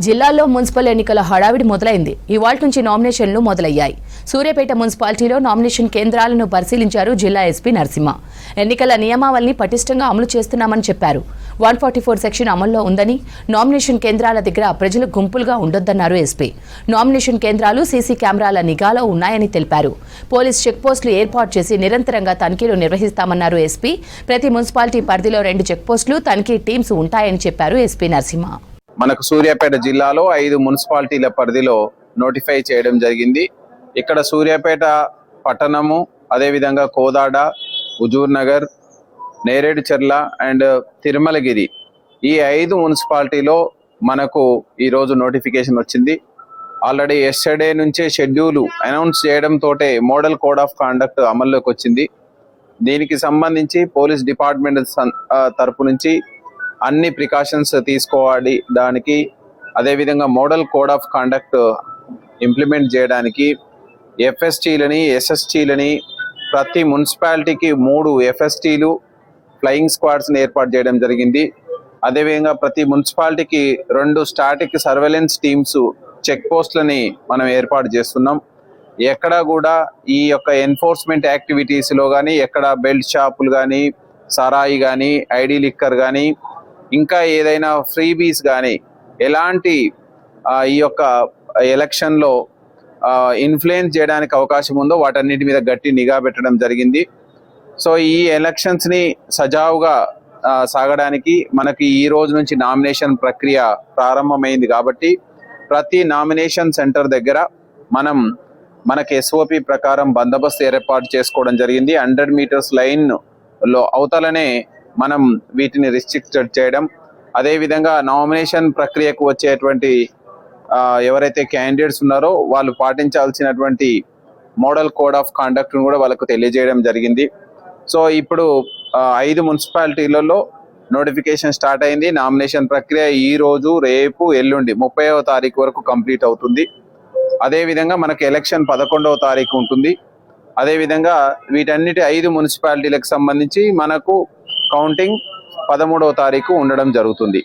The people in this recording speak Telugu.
జిల్లాలో మున్సిపల్ ఎన్నికల హడావిడి మొదలైంది. ఇవాళ నుంచి నామినేషన్లు మొదలయ్యాయి. సూర్యాపేట మున్సిపాలిటీలో నామినేషన్ కేంద్రాలను పరిశీలించారు జిల్లా ఎస్పీ నరసింహ. ఎన్నికల నియమావళిని పటిష్టంగా అమలు చేస్తున్నామని చెప్పారు. 144 సెక్షన్ అమల్లో ఉందని, నామినేషన్ కేంద్రాల దగ్గర ప్రజలు గుంపులుగా ఉండొద్దన్నారు ఎస్పీ. నామినేషన్ కేంద్రాలు సీసీ కెమెరాల నిఘాలో ఉన్నాయని తెలిపారు. పోలీస్ చెక్పోస్టులు ఏర్పాటు చేసి నిరంతరంగా తనిఖీలు నిర్వహిస్తామన్నారు ఎస్పీ. ప్రతి మున్సిపాలిటీ పరిధిలో 2 చెక్పోస్టులు, తనిఖీ టీమ్స్ ఉంటాయని చెప్పారు ఎస్పీ నరసింహ. మనకు సూర్యాపేట జిల్లాలో 5 మున్సిపాలిటీల పరిధిలో నోటిఫై చేయడం జరిగింది. ఇక్కడ సూర్యాపేట పట్టణము, అదేవిధంగా కోదాడ, హుజూర్ నగర్, నేరేడుచెర్ల అండ్ తిరుమలగిరి, ఈ 5 మున్సిపాలిటీలో మనకు ఈరోజు నోటిఫికేషన్ వచ్చింది. ఆల్రెడీ ఎస్టర్డే నుంచే షెడ్యూల్ అనౌన్స్ చేయడంతో మోడల్ కోడ్ ఆఫ్ కాండక్ట్ అమల్లోకి వచ్చింది. దీనికి సంబంధించి పోలీస్ డిపార్ట్మెంట్ తరపు నుంచి అన్ని ప్రికాషన్స్ తీసుకోవాలి. దానికి అదేవిధంగా model code of conduct implement చేయడానికి ఎఫ్ఎస్టీలని, ఎస్ఎస్టీలని ప్రతి మున్సిపాలిటీకి 3 ఎఫ్ఎస్టీలు, ఫ్లయింగ్ స్క్వాడ్స్ని ఏర్పాటు చేయడం జరిగింది. అదేవిధంగా ప్రతి మున్సిపాలిటీకి 2 స్టాటిక్ సర్వేలెన్స్ టీమ్స్, చెక్ పోస్ట్లని మనం ఏర్పాటు చేస్తున్నాం. ఎక్కడ కూడా ఈ యొక్క ఎన్ఫోర్స్మెంట్ యాక్టివిటీస్లో కానీ, ఎక్కడ బెల్ట్ షాపులు కానీ, సరాయి కానీ, ఐడి లిక్కర్ కానీ, ఇంకా ఏదైనా ఫ్రీబీస్ కానీ ఎలాంటి ఈ యొక్క ఎలక్షన్లో ఇన్ఫ్లుయెన్స్ చేయడానికి అవకాశం ఉందో వాటన్నిటి మీద గట్టి నిఘా పెట్టడం జరిగింది. సో ఈ ఎలక్షన్స్ని సజావుగా సాగడానికి మనకి ఈ రోజు నుంచి నామినేషన్ ప్రక్రియ ప్రారంభమైంది. కాబట్టి ప్రతి నామినేషన్ సెంటర్ దగ్గర మనకి ఎస్ఓపి ప్రకారం బందోబస్తు ఏర్పాటు చేసుకోవడం జరిగింది. 100 మీటర్స్ లైన్లో అవతలనే మనం వీటిని రిస్ట్రిక్టెడ్ చేయడం, అదేవిధంగా నామినేషన్ ప్రక్రియకు వచ్చేటువంటి ఎవరైతే క్యాండిడేట్స్ ఉన్నారో వాళ్ళు పాటించాల్సినటువంటి మోడల్ కోడ్ ఆఫ్ కాండక్ట్ను కూడా వాళ్ళకు తెలియజేయడం జరిగింది. సో ఇప్పుడు 5 మున్సిపాలిటీలలో నోటిఫికేషన్ స్టార్ట్ అయింది. నామినేషన్ ప్రక్రియ ఈ రోజు, రేపు, ఎల్లుండి 30వ తారీఖు వరకు కంప్లీట్ అవుతుంది. అదేవిధంగా మనకు ఎలక్షన్ 11వ తారీఖు ఉంటుంది. అదేవిధంగా వీటన్నిటి 5 మున్సిపాలిటీలకు సంబంధించి మనకు కౌంటింగ్ 13వ తారీఖు ఉండడం జరుగుతుంది.